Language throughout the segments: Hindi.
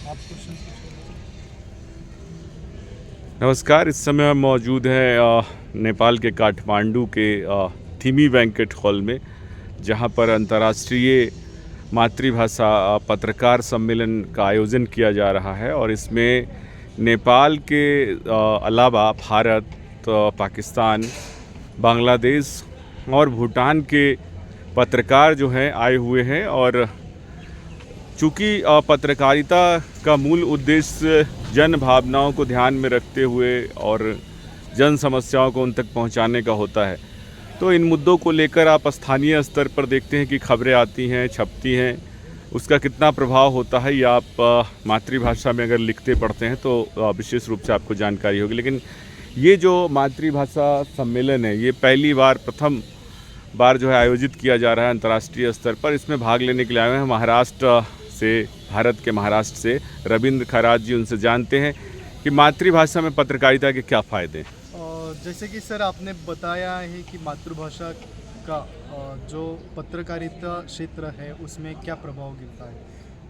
आप क्वेश्चन पूछिए। नमस्कार। इस समय हम मौजूद हैं नेपाल के काठमांडू के थिमी बैंकेट हॉल में, जहां पर अंतर्राष्ट्रीय मातृभाषा पत्रकार सम्मेलन का आयोजन किया जा रहा है। और इसमें नेपाल के अलावा भारत, पाकिस्तान, बांग्लादेश और भूटान के पत्रकार जो हैं आए हुए हैं। और चूँकि पत्रकारिता का मूल उद्देश्य जन भावनाओं को ध्यान में रखते हुए और जन समस्याओं को उन तक पहुंचाने का होता है, तो इन मुद्दों को लेकर आप स्थानीय स्तर पर देखते हैं कि खबरें आती हैं, छपती हैं, उसका कितना प्रभाव होता है, या आप मातृभाषा में अगर लिखते पढ़ते हैं तो विशेष रूप से आपको जानकारी होगी। लेकिन ये जो मातृभाषा सम्मेलन है, ये प्रथम बार जो है आयोजित किया जा रहा है अंतर्राष्ट्रीय स्तर पर। इसमें भाग लेने के लिए आए हैं महाराष्ट्र से, भारत के महाराष्ट्र से रविंद्र खराज जी। उनसे जानते हैं कि मातृभाषा में पत्रकारिता के क्या फ़ायदे हैं। जैसे कि सर आपने बताया है कि मातृभाषा का जो पत्रकारिता क्षेत्र है उसमें क्या प्रभाव गिरता है,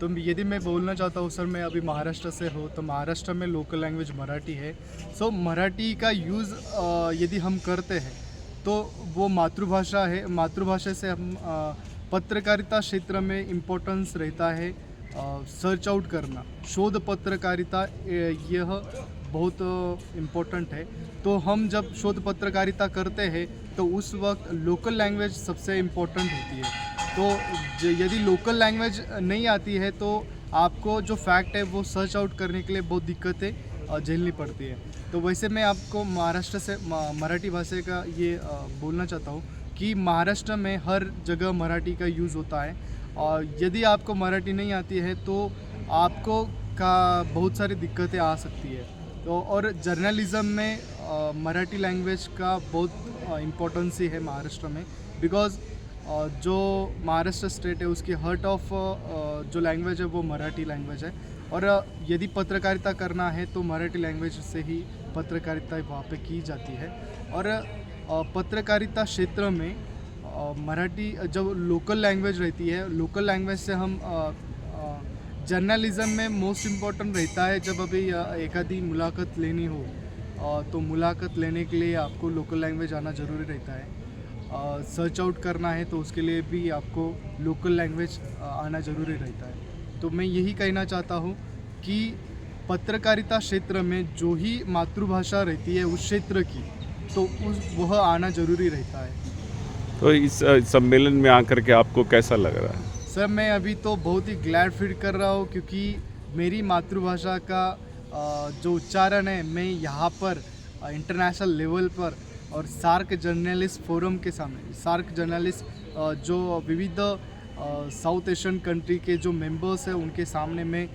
तो यदि मैं बोलना चाहता हूँ सर, मैं अभी महाराष्ट्र से हूँ, तो महाराष्ट्र में लोकल लैंग्वेज मराठी है। सो मराठी का यूज़ यदि हम करते हैं तो वो मातृभाषा है। मातृभाषा से हम पत्रकारिता क्षेत्र में इम्पोर्टेंस रहता है सर्च आउट करना, शोध पत्रकारिता, यह बहुत इम्पोर्टेंट है। तो हम जब शोध पत्रकारिता करते हैं तो उस वक्त लोकल लैंग्वेज सबसे इम्पोर्टेंट होती है। तो यदि लोकल लैंग्वेज नहीं आती है तो आपको जो फैक्ट है वो सर्च आउट करने के लिए बहुत दिक्कतें झेलनी पड़ती है। तो वैसे मैं आपको महाराष्ट्र से मराठी भाषा का ये बोलना चाहता हूँ कि महाराष्ट्र में हर जगह मराठी का यूज़ होता है। और यदि आपको मराठी नहीं आती है तो आपको का बहुत सारी दिक्कतें आ सकती है। तो और जर्नलिज़म में मराठी लैंग्वेज का बहुत इम्पोर्टेंस ही है महाराष्ट्र में, बिकॉज़ जो महाराष्ट्र स्टेट है उसकी हार्ट ऑफ जो लैंग्वेज है वो मराठी लैंग्वेज है। और यदि पत्रकारिता करना है तो मराठी लैंग्वेज से ही पत्रकारिता वहाँ पे की जाती है। और पत्रकारिता क्षेत्र में मराठी जब लोकल लैंग्वेज रहती है, लोकल लैंग्वेज से हम जर्नलिज़म में मोस्ट इम्पॉर्टेंट रहता है। जब अभी एक आधी मुलाकात लेनी हो तो मुलाकात लेने के लिए आपको लोकल लैंग्वेज आना ज़रूरी रहता है। सर्च आउट करना है तो उसके लिए भी आपको लोकल लैंग्वेज आना ज़रूरी रहता है। तो मैं यही कहना चाहता हूँ कि पत्रकारिता क्षेत्र में जो ही मातृभाषा रहती है उस क्षेत्र की, तो वह आना ज़रूरी रहता है। तो इस सम्मेलन में आकर के आपको कैसा लग रहा है? सर मैं अभी तो बहुत ही ग्लैड फील कर रहा हूँ, क्योंकि मेरी मातृभाषा का जो उच्चारण है मैं यहाँ पर इंटरनेशनल लेवल पर और सार्क जर्नलिस्ट फोरम के सामने, सार्क जर्नलिस्ट जो विविध साउथ एशियन कंट्री के जो मेंबर्स हैं उनके सामने मैं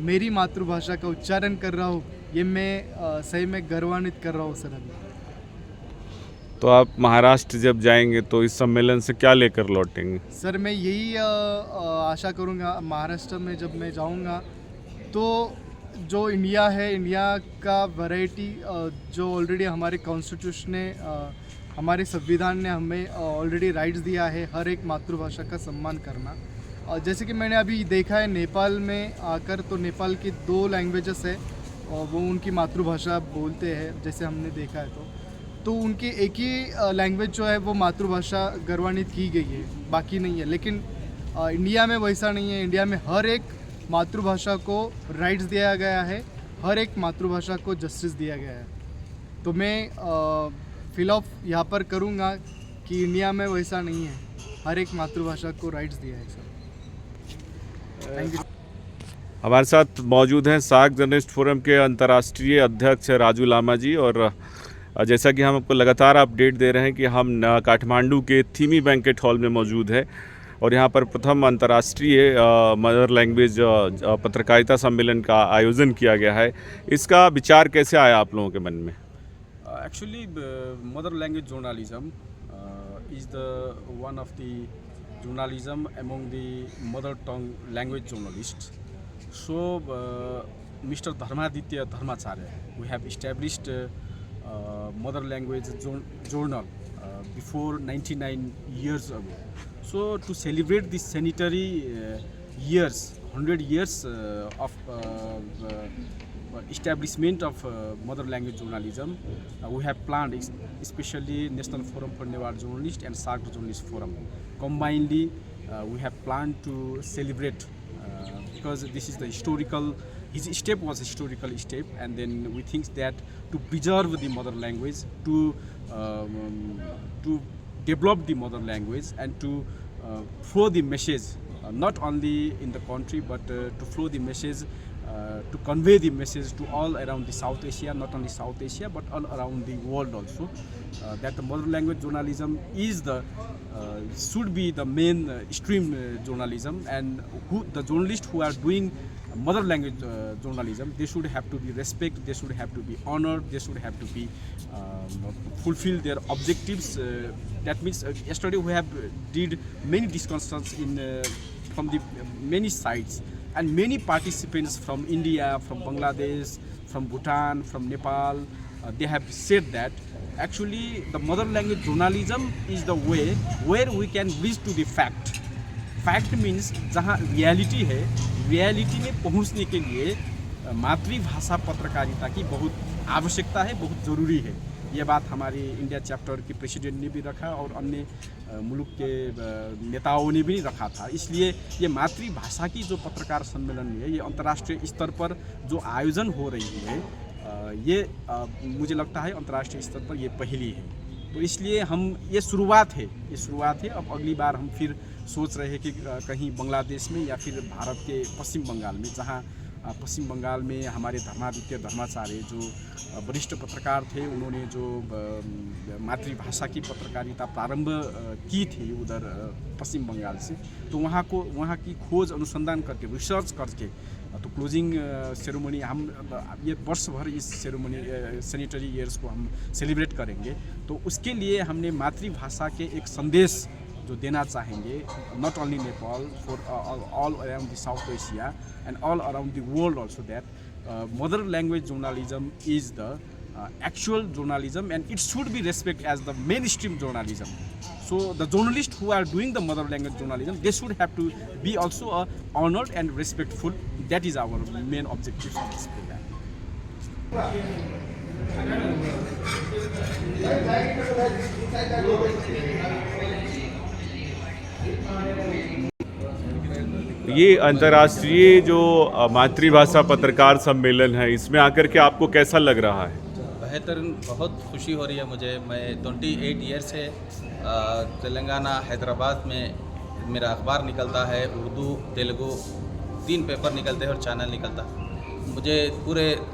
मेरी मातृभाषा का उच्चारण कर रहा हूँ। ये मैं सही में गर्वान्वित कर रहा हूँ सर अभी। तो आप महाराष्ट्र जब जाएंगे तो इस सम्मेलन से क्या लेकर लौटेंगे? सर मैं यही आशा करूँगा महाराष्ट्र में जब मैं जाऊँगा तो जो इंडिया है, इंडिया का वैरायटी जो ऑलरेडी हमारे कॉन्स्टिट्यूशन ने, हमारे संविधान ने हमें ऑलरेडी राइट्स दिया है हर एक मातृभाषा का सम्मान करना। जैसे कि मैंने अभी देखा है नेपाल में आकर, तो नेपाल की 2 लैंग्वेजेस है और वो उनकी मातृभाषा बोलते हैं, जैसे हमने देखा है। तो उनकी एक ही लैंग्वेज जो है वो मातृभाषा गर्वान्वित की गई है, बाकी नहीं है। लेकिन इंडिया में वैसा नहीं है। इंडिया में हर एक मातृभाषा को राइट्स दिया गया है, हर एक मातृभाषा को जस्टिस दिया गया है। तो मैं फिल ऑफ यहाँ पर करूँगा कि इंडिया में वैसा नहीं है, हर एक मातृभाषा को राइट्स दिया है सर। Thank you. हमारे साथ मौजूद हैं सार्क जर्नलिस्ट फोरम के अंतर्राष्ट्रीय अध्यक्ष राजू लामा जी। और जैसा कि हम आपको लगातार अपडेट दे रहे हैं कि हम काठमांडू के थिमी बैंकेट हॉल में मौजूद है और यहाँ पर प्रथम अंतर्राष्ट्रीय मदर लैंग्वेज पत्रकारिता सम्मेलन का आयोजन किया गया है। इसका विचार कैसे आया आप लोगों के मन में? Actually, mother language journalism is the one of the journalism among the mother tongue language journalists. So, Mr. Dharmaditya Dharmacharya, we have established mother language journal before 99 years ago. So, to celebrate this centenary years 100 years of establishment of mother language journalism. We have planned, especially National Forum for Newar Journalists and SARC Journalist Forum. Combinedly, we have planned to celebrate because this is the historical. His step was a historical step, and then we think that to preserve the mother language, to develop the mother language, and to flow the message, not only in the country, but to flow the message, to convey the message to all around the South Asia, not only South Asia, but all around the world also, that the mother language journalism is the should be the main stream journalism, and the journalists who are doing mother language journalism, they should have to be respected, they should have to be honored, they should have to be fulfill their objectives. That means yesterday we have did many discussions in from the many sides, and many participants from India, from Bangladesh, from Bhutan, from Nepal, they have said that actually the mother language journalism is the way where we can reach to the fact. Fact means जहाँ रियलिटी है, रियलिटी में पहुँचने के लिए मातृभाषा पत्रकारिता की बहुत आवश्यकता है, बहुत ज़रूरी है। ये बात हमारी इंडिया चैप्टर के प्रेसिडेंट ने भी रखा और अन्य मुल्क के नेताओं ने भी रखा था। इसलिए ये मातृभाषा की जो पत्रकार सम्मेलन है, ये अंतर्राष्ट्रीय स्तर पर जो आयोजन हो रही है, ये मुझे लगता है अंतर्राष्ट्रीय स्तर पर ये पहली है। तो इसलिए हम ये शुरुआत है, अब अगली बार हम फिर सोच रहे हैं कि कहीं बांग्लादेश में या फिर भारत के पश्चिम बंगाल में, जहाँ पश्चिम बंगाल में हमारे धर्मादित्य धर्माचार्य जो वरिष्ठ पत्रकार थे, उन्होंने जो मातृभाषा की पत्रकारिता प्रारंभ की थी उधर पश्चिम बंगाल से, तो वहाँ की खोज अनुसंधान करके, रिसर्च करके, तो क्लोजिंग सेरेमनी हम ये वर्ष भर इस सेरेमनी सैनिटरी ईयर्स को हम सेलिब्रेट करेंगे। तो उसके लिए हमने मातृभाषा के एक संदेश जो देना चाहेंगे, not only Nepal, for all around the south Asia and all around the world also, that mother language journalism is the actual journalism, and it should be respected as the mainstream journalism. So the journalists who are doing the mother language journalism, they should have to be also honored and respectful. That is our main objective of this program. ये अंतर्राष्ट्रीय जो मातृभाषा पत्रकार सम्मेलन है, इसमें आकर के आपको कैसा लग रहा है? बेहतरीन, बहुत खुशी हो रही है मुझे। मैं 28 ईयर से तेलंगाना हैदराबाद में मेरा अखबार निकलता है, उर्दू तेलुगु 3 पेपर निकलते हैं और चैनल निकलता है। मुझे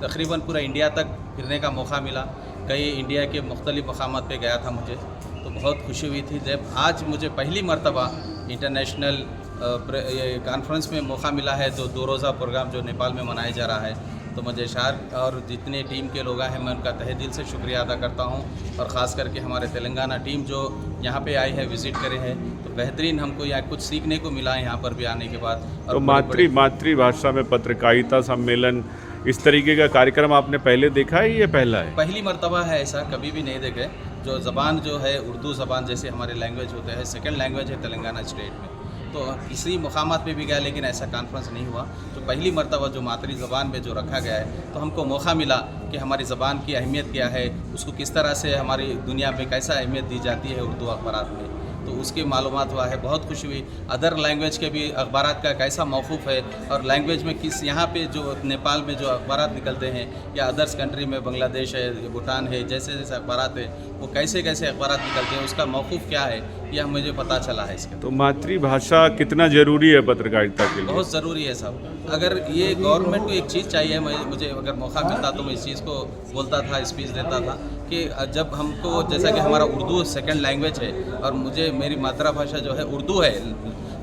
तकरीबन पूरा इंडिया तक फिरने का मौका मिला, कई इंडिया के मुख्तलिफ मकामात पे गया था मुझे, तो बहुत खुशी हुई थी जब आज मुझे पहली मरतबा इंटरनेशनल कॉन्फ्रेंस में मौका मिला है। तो 2 रोज़ा प्रोग्राम जो नेपाल में मनाया जा रहा है, तो मुझे शार्क और जितने टीम के लोग हैं, मैं उनका तहे दिल से शुक्रिया अदा करता हूं, और ख़ास करके हमारे तेलंगाना टीम जो यहाँ पे आई है, विज़िट करे है, तो बेहतरीन हमको यहाँ कुछ सीखने को मिला है यहाँ पर भी आने के बाद। तो मातृभाषा में पत्रकारिता सम्मेलन, इस तरीके का कार्यक्रम आपने पहले देखा है, ये पहला है? पहली मरतबा है, ऐसा कभी भी नहीं देखे। जो ज़बान जो है उर्दू ज़बान जैसे हमारे लैंग्वेज होते हैं, सेकेंड लैंग्वेज है तेलंगाना स्टेट में, तो किसी मुकामात पे भी गया लेकिन ऐसा कॉन्फ्रेंस नहीं हुआ। तो पहली मरतबा जो मातृ ज़बान में जो रखा गया है, तो हमको मौका मिला कि हमारी ज़बान की अहमियत क्या है, उसको किस तरह से हमारी दुनिया में कैसा अहमियत दी जाती है उर्दू अखबारात में, तो उसकी मालूमात हुआ है। बहुत खुशी हुई। अदर लैंग्वेज के भी अखबारात का कैसा मौक़ूफ़ है, और लैंग्वेज में किस यहाँ पे जो नेपाल में जो अखबारात निकलते हैं, या अदर्स कंट्री में बांग्लादेश है, भूटान है, जैसे जैसे अखबारात है, वो कैसे कैसे अखबारात निकलते हैं, उसका मौक़ूफ़ क्या है, यह मुझे पता चला है इसका। तो मातृभाषा कितना ज़रूरी है पत्रकारिता के लिए? बहुत ज़रूरी है साहब। अगर ये गवर्नमेंट को एक चीज़ चाहिए, मुझे अगर मौका मिलता तो मैं इस चीज़ को बोलता था, स्पीच देता था कि जब हमको, जैसा कि हमारा उर्दू सेकंड लैंग्वेज है और मुझे मेरी मातृभाषा जो है उर्दू है,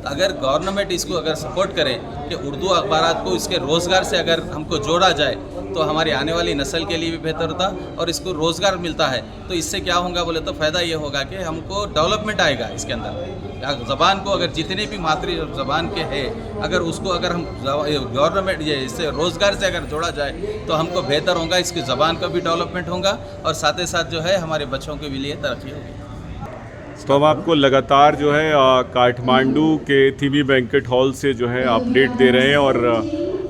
अगर गवर्नमेंट इसको अगर सपोर्ट करे कि उर्दू अखबारात को इसके रोज़गार से अगर हमको जोड़ा जाए, तो हमारी आने वाली नस्ल के लिए भी बेहतर होता और इसको रोज़गार मिलता है। तो इससे क्या होगा बोले तो फ़ायदा ये होगा कि हमको डेवलपमेंट आएगा इसके अंदर। ज़बान को अगर जितने भी मातृ ज़बान के हैं, अगर उसको अगर हम गवर्नमेंट ये इससे रोज़गार से अगर जोड़ा जाए, तो हमको बेहतर होगा, इसकी ज़बान का भी डेवलपमेंट होगा और साथ ही साथ जो है हमारे बच्चों के लिए तरक्की होगी। तो हम आपको लगातार जो है काठमांडू के थिमी बैंकेट हॉल से जो है अपडेट दे रहे हैं। और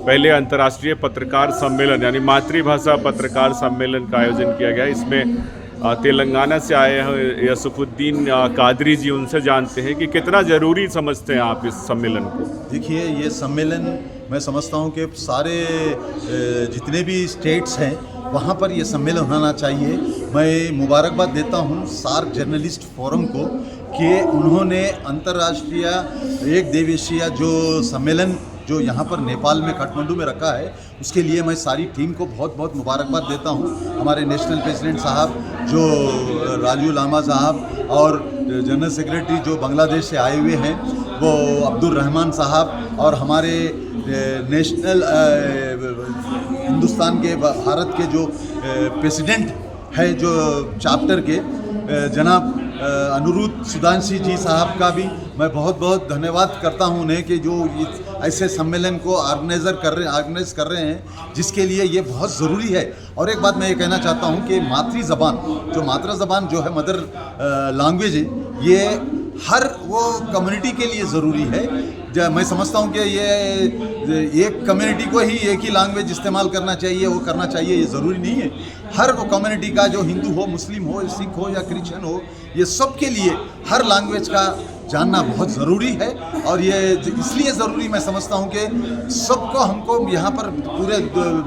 पहले अंतर्राष्ट्रीय पत्रकार सम्मेलन यानी मातृभाषा पत्रकार सम्मेलन का आयोजन किया गया। इसमें तेलंगाना से आए हैं यसुफुद्दीन कादरी जी, उनसे जानते हैं कि कितना ज़रूरी समझते हैं आप इस सम्मेलन को। देखिए, ये सम्मेलन मैं समझता हूँ कि सारे जितने भी स्टेट्स हैं वहाँ पर ये सम्मेलन होना चाहिए। मैं मुबारकबाद देता हूँ सार्क जर्नलिस्ट फोरम को कि उन्होंने अंतर्राष्ट्रीय एक दिवसीय जो सम्मेलन जो यहाँ पर नेपाल में काठमांडू में रखा है, उसके लिए मैं सारी टीम को बहुत बहुत मुबारकबाद देता हूँ। हमारे नेशनल प्रेसिडेंट साहब जो राजू लामा साहब और जनरल सेक्रेटरी जो बांग्लादेश से आए हुए हैं वो अब्दुल रहमान साहब, और हमारे नेशनल हिंदुस्तान के भारत के जो प्रेसिडेंट है जो चाप्टर के जनाब अनुरुद्ध सुधांशी जी साहब का भी मैं बहुत बहुत धन्यवाद करता हूं उन्हें कि जो ऐसे सम्मेलन को ऑर्गेनाइज कर रहे हैं, जिसके लिए ये बहुत ज़रूरी है। और एक बात मैं ये कहना चाहता हूं कि मातृ ज़बान जो है मदर लैंग्वेज है, ये हर वो कम्युनिटी के लिए ज़रूरी है। मैं समझता हूँ कि ये एक कम्युनिटी को ही एक ही लैंग्वेज इस्तेमाल करना चाहिए, वो करना चाहिए, ये ज़रूरी नहीं है। हर वो कम्युनिटी का, जो हिंदू हो, मुस्लिम हो, सिख हो या क्रिश्चियन हो, ये सब के लिए हर लैंग्वेज का जानना बहुत ज़रूरी है। और ये इसलिए ज़रूरी मैं समझता हूँ कि सबको, हमको यहाँ पर पूरे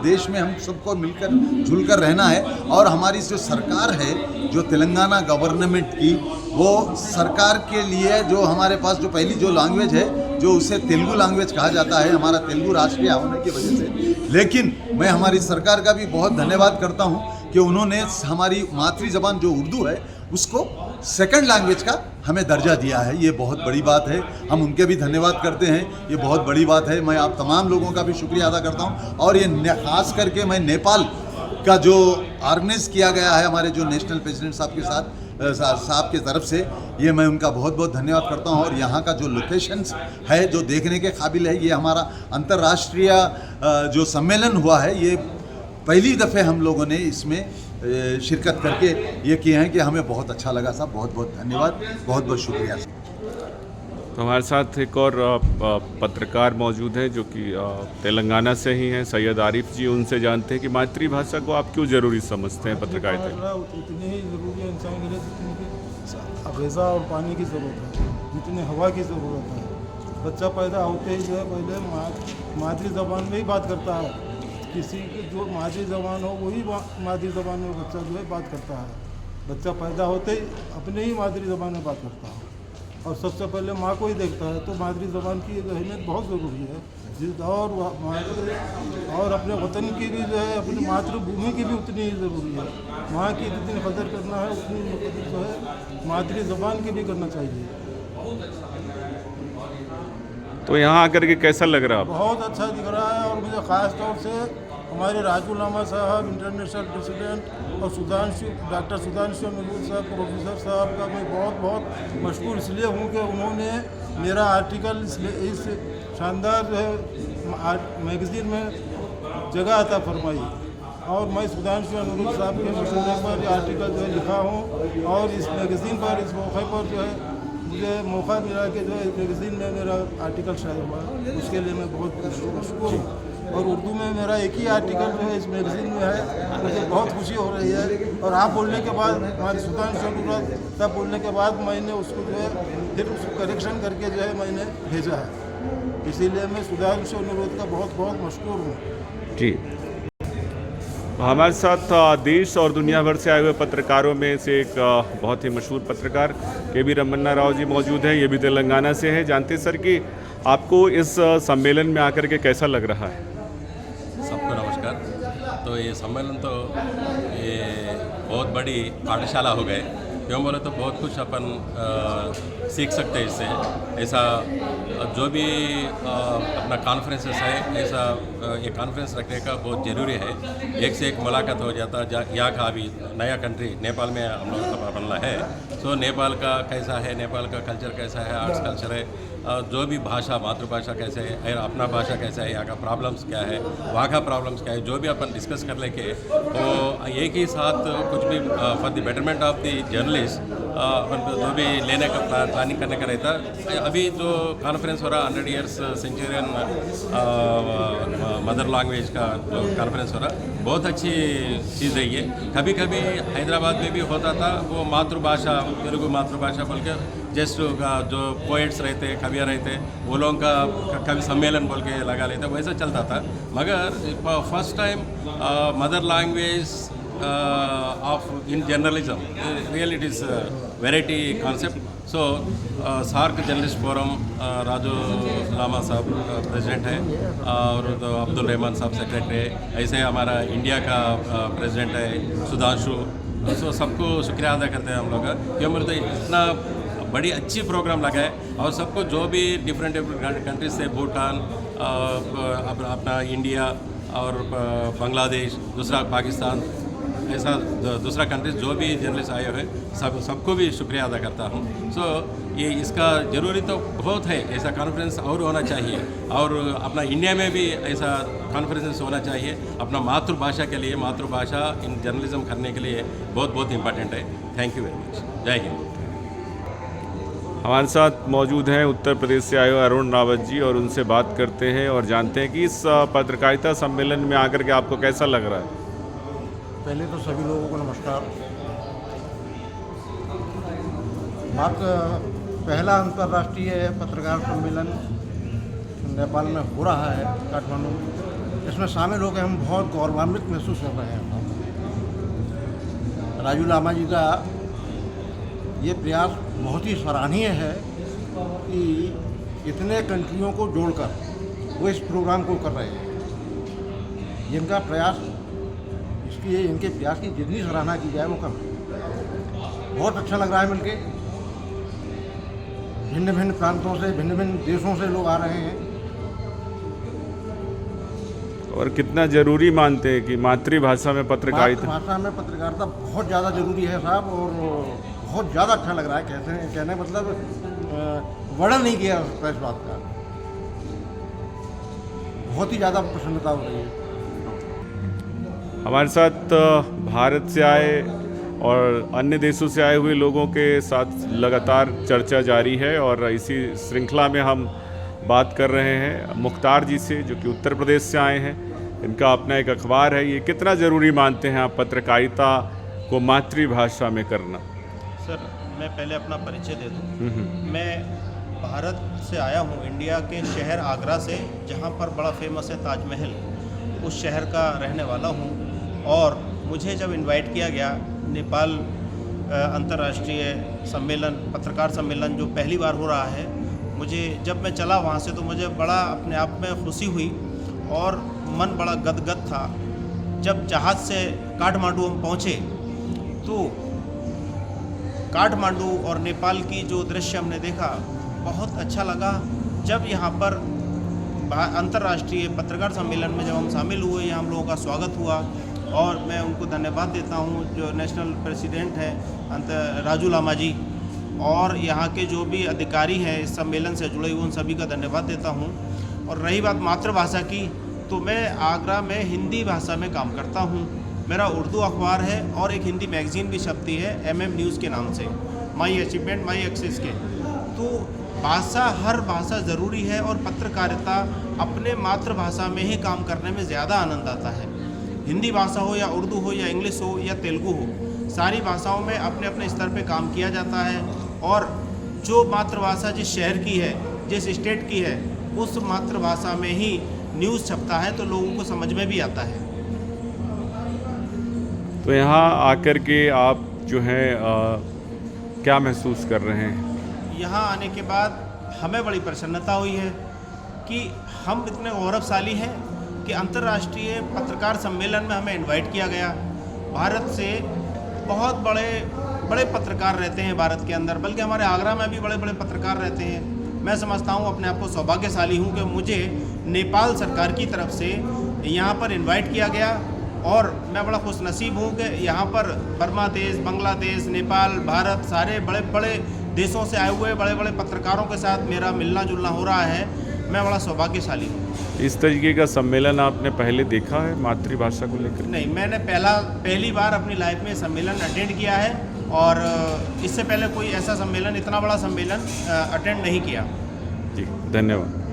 देश में हम सबको मिलकर जुलकर रहना है। और हमारी जो सरकार है, जो तेलंगाना गवर्नमेंट की, वो सरकार के लिए जो हमारे पास जो पहली जो लैंग्वेज है, जो उसे तेलुगु लैंग्वेज कहा जाता है, हमारा तेलुगु राष्ट्रीय होने की वजह से। लेकिन मैं हमारी सरकार का भी बहुत धन्यवाद करता हूँ कि उन्होंने हमारी मातृ ज़बान जो उर्दू है उसको सेकंड लैंग्वेज का हमें दर्जा दिया है। ये बहुत बड़ी बात है, हम उनके भी धन्यवाद करते हैं, ये बहुत बड़ी बात है। मैं आप तमाम लोगों का भी शुक्रिया अदा करता हूँ। और ये खास करके मैं नेपाल का जो ऑर्गेनाइज किया गया है हमारे जो नेशनल प्रेसिडेंट साहब की तरफ से, ये मैं उनका बहुत बहुत धन्यवाद करता हूँ। और यहाँ का जो लोकेशंस है जो देखने के काबिल है, ये हमारा अंतर्राष्ट्रीय जो सम्मेलन हुआ है, ये पहली दफ़े हम लोगों ने इसमें शिरकत करके ये किए हैं कि हमें बहुत अच्छा लगा साहब। बहुत बहुत धन्यवाद, बहुत बहुत शुक्रिया। तो हमारे साथ एक और पत्रकार मौजूद हैं जो कि तेलंगाना से ही हैं, सैयद आरिफ जी। उनसे जानते हैं कि मातृभाषा को आप क्यों ज़रूरी समझते हैं पत्रकारिता? उतनी ही ज़रूरी है इंसान के लिए जितनी की ग़िज़ा और पानी की ज़रूरत है, जितनी हवा की ज़रूरत है। बच्चा पैदा होते ही जो है पहले मातृ ज़बान में ही बात करता है। किसी की जो मातृ ज़बान हो वही मातृ ज़बान में बच्चा जो है बात करता है। बच्चा पैदा होते ही अपने ही मातृ ज़बान में बात करता है और सबसे पहले माँ को ही देखता है। तो मातृ ज़बान की अहमियत बहुत ज़रूरी है। और अपने वतन की भी जो है, अपनी मातृभूमि की भी उतनी ही ज़रूरी है। माँ की जितनी कदर करना है उतनी कदर जो है मातृ ज़बान की भी करना चाहिए। तो यहाँ आकर के कैसा लग रहा है? बहुत अच्छा दिख रहा है। और मुझे ख़ास तौर से हमारे राजू लामा साहब इंटरनेशनल प्रेसिडेंट और डॉक्टर सुधांशु अनुरुद्ध साहब, प्रोफेसर साहब का मैं बहुत बहुत मशहूर इसलिए हूँ कि उन्होंने मेरा आर्टिकल इस शानदार जो है मैगज़ीन में जगह अता फरमाई। और मैं सुधांशु अनुरुद्ध साहब के मशवरे पर ये आर्टिकल जो है लिखा हूँ। और इस मैगज़ीन पर, इस मौके पर जो है मुझे मौका मिला कि जो है मैगज़ीन में मेरा आर्टिकल शायद हुआ, उसके लिए मैं बहुत मशहूर हूँ। और उर्दू में मेरा एक ही आर्टिकल जो है इस मैगज़ीन में है, मुझे बहुत खुशी हो रही है। और आप बोलने के बाद, हमारे सुधांशु अनुरुद्ध साहब बोलने के बाद मैंने उसको जो है फिर उसको करेक्शन करके जो है मैंने भेजा है। इसीलिए मैं सुधांशु अनुरुद्ध का बहुत बहुत मशहूर हूँ जी। हमारे साथ देश और दुनिया भर से आए हुए पत्रकारों में से एक बहुत ही मशहूर पत्रकार के.वी. रमन्ना राव जी मौजूद हैं। ये भी तेलंगाना से हैं। जानते हैं सर कि आपको इस सम्मेलन में आकर के कैसा लग रहा है? सबको नमस्कार। तो ये सम्मेलन तो ये बहुत बड़ी पाठशाला हो गए, क्यों बोले तो बहुत कुछ अपन सीख सकते हैं इससे। ऐसा जो भी अपना कॉन्फ्रेंसेस है, ऐसा ये कॉन्फ्रेंस रखने का बहुत ज़रूरी है। एक से एक मुलाकात हो जाता। यहाँ का अभी नया कंट्री नेपाल में हम लोग का बनना है। सो नेपाल का कैसा है, नेपाल का कल्चर कैसा है, आर्ट्स कल्चर है, जो भी भाषा मातृभाषा कैसे है, अपना भाषा कैसा है, यहाँ का प्रॉब्लम्स क्या है, वहाँ का प्रॉब्लम्स क्या है, जो भी अपन डिस्कस कर लेके तो एक ही साथ कुछ भी for the betterment of the journalist अपन को जो भी लेने का प्लानिंग करने का रहता। अभी जो कॉन्फ्रेंस हो रहा 100 ईयर्स सेंचुरियन मदर लैंग्वेज का जो कॉन्फ्रेंस हो रहा, बहुत अच्छी चीज़ है ये। कभी कभी हैदराबाद में भी होता था, वो मातृभाषा तेलुगु मातृभाषा बोल के जस्ट जो पोइट्स रहते कवियाँ रहते वो लोगों का कवि सम्मेलन बोल के लगा लेते, वैसा चलता था। मगर first time mother language of in journalism real it is variety concept. So SAARC journalist forum Raju Lama साहब प्रेसिडेंट है और तो अब्दुल रहमान साहब सेक्रेटरी है, ऐसे हमारा इंडिया का प्रेसिडेंट है सुधांशु। सो सबको शुक्रिया अदा करते हैं हम लोग कि हम तो इतना बड़ी अच्छी प्रोग्राम लगा है और सबको जो भी डिफरेंट कंट्रीज से भूटान अपना इंडिया और बांग्लादेश दूसरा पाकिस्तान ऐसा दूसरा कंट्रीज जो भी जर्नलिस्ट आए हुए सबको भी शुक्रिया अदा करता हूँ। सो ये इसका ज़रूरी तो बहुत है, ऐसा कॉन्फ्रेंस और होना चाहिए और अपना इंडिया में भी ऐसा कॉन्फ्रेंसेस होना चाहिए अपना मातृभाषा के लिए। मातृभाषा इन जर्नलिज्म करने के लिए बहुत बहुत इम्पोर्टेंट है। Thank you very much. जय हिंद। हमारे साथ मौजूद हैं उत्तर प्रदेश से आए हुए अरुण रावत जी और उनसे बात करते हैं और जानते हैं कि इस पत्रकारिता सम्मेलन में आकर के आपको कैसा लग रहा है। पहले तो सभी लोगों को नमस्कार। पहला अंतर्राष्ट्रीय पत्रकार सम्मेलन नेपाल में हो रहा है काठमांडू, इसमें शामिल होकर हम बहुत गौरवान्वित महसूस कर रहे हैं। राजू लामा जी का ये प्रयास बहुत ही सराहनीय है कि इतने कंट्रियों को जोड़कर वो इस प्रोग्राम को कर रहे हैं। जिनका प्रयास इनके प्रयास की जितनी सराहना की जाए वो कम है। बहुत अच्छा लग रहा है मिलके। भिन्न भिन्न प्रांतों से भिन्न भिन्न देशों से लोग आ रहे हैं। और कितना ज़रूरी मानते हैं कि मातृभाषा में पत्रकारिता बहुत ज़्यादा ज़रूरी है साहब, और बहुत ज़्यादा अच्छा लग रहा है। कहने मतलब वर्णन नहीं किया सकता इस बात का। बहुत ही ज़्यादा प्रसन्नता हो रही है। हमारे साथ भारत से आए और अन्य देशों से आए हुए लोगों के साथ लगातार चर्चा जारी है और इसी श्रृंखला में हम बात कर रहे हैं मुख्तार जी से, जो कि उत्तर प्रदेश से आए हैं। इनका अपना एक अखबार है। ये कितना ज़रूरी मानते हैं आप पत्रकारिता को मातृभाषा में करना? सर, मैं पहले अपना परिचय दे दूँ। मैं भारत से आया हूँ, इंडिया के शहर आगरा से, जहाँ पर बड़ा फेमस है ताजमहल। उस शहर का रहने वाला हूँ और मुझे जब इनवाइट किया गया नेपाल अंतर्राष्ट्रीय सम्मेलन, पत्रकार सम्मेलन जो पहली बार हो रहा है, मुझे जब मैं चला वहाँ से तो मुझे बड़ा अपने आप में खुशी हुई और मन बड़ा गदगद था। जब जहाज़ से काठमांडू हम पहुँचे तो काठमांडू और नेपाल की जो दृश्य हमने देखा बहुत अच्छा लगा। जब यहाँ पर अंतर्राष्ट्रीय पत्रकार सम्मेलन में जब हम शामिल हुए, यहाँ हम लोगों का स्वागत हुआ और मैं उनको धन्यवाद देता हूँ जो नेशनल प्रेसिडेंट हैं राजू लामा जी और यहाँ के जो भी अधिकारी हैं इस सम्मेलन से जुड़े हुए उन सभी का धन्यवाद देता हूँ। और रही बात मातृभाषा की, तो मैं आगरा में हिंदी भाषा में काम करता हूँ। मेरा उर्दू अखबार है और एक हिंदी मैगज़ीन भी छपती है MM न्यूज़ के नाम से, माई अचीवमेंट माई एक्सेस के। तो भाषा, हर भाषा ज़रूरी है और पत्रकारिता अपने मातृभाषा में ही काम करने में ज़्यादा आनंद आता है। हिंदी भाषा हो या उर्दू हो या इंग्लिश हो या तेलुगु हो, सारी भाषाओं में अपने अपने स्तर पे काम किया जाता है और जो मातृभाषा जिस शहर की है, जिस स्टेट की है, उस मातृभाषा में ही न्यूज़ छपता है तो लोगों को समझ में भी आता है। तो यहाँ आकर के आप जो है क्या महसूस कर रहे हैं? यहाँ आने के बाद हमें बड़ी प्रसन्नता हुई है कि हम इतने गौरवशाली हैं कि अंतर्राष्ट्रीय पत्रकार सम्मेलन में हमें इनवाइट किया गया। भारत से बहुत बड़े पत्रकार रहते हैं भारत के अंदर, बल्कि हमारे आगरा में भी बड़े बड़े पत्रकार रहते हैं। मैं समझता हूँ अपने आप को सौभाग्यशाली हूँ कि मुझे नेपाल सरकार की तरफ से यहाँ पर इनवाइट किया गया और मैं बड़ा खुशनसीब हूँ कि यहाँ पर बर्मा देश, बांग्लादेश, नेपाल, भारत, सारे बड़े बड़े देशों से आए हुए बड़े बड़े पत्रकारों के साथ मेरा मिलना जुलना हो रहा है। मैं बड़ा सौभाग्यशाली हूँ। इस तरीके का सम्मेलन आपने पहले देखा है मातृभाषा को लेकर? नहीं, मैंने पहली बार अपनी लाइफ में सम्मेलन अटेंड किया है और इससे पहले कोई ऐसा सम्मेलन, इतना बड़ा सम्मेलन अटेंड नहीं किया। जी, धन्यवाद।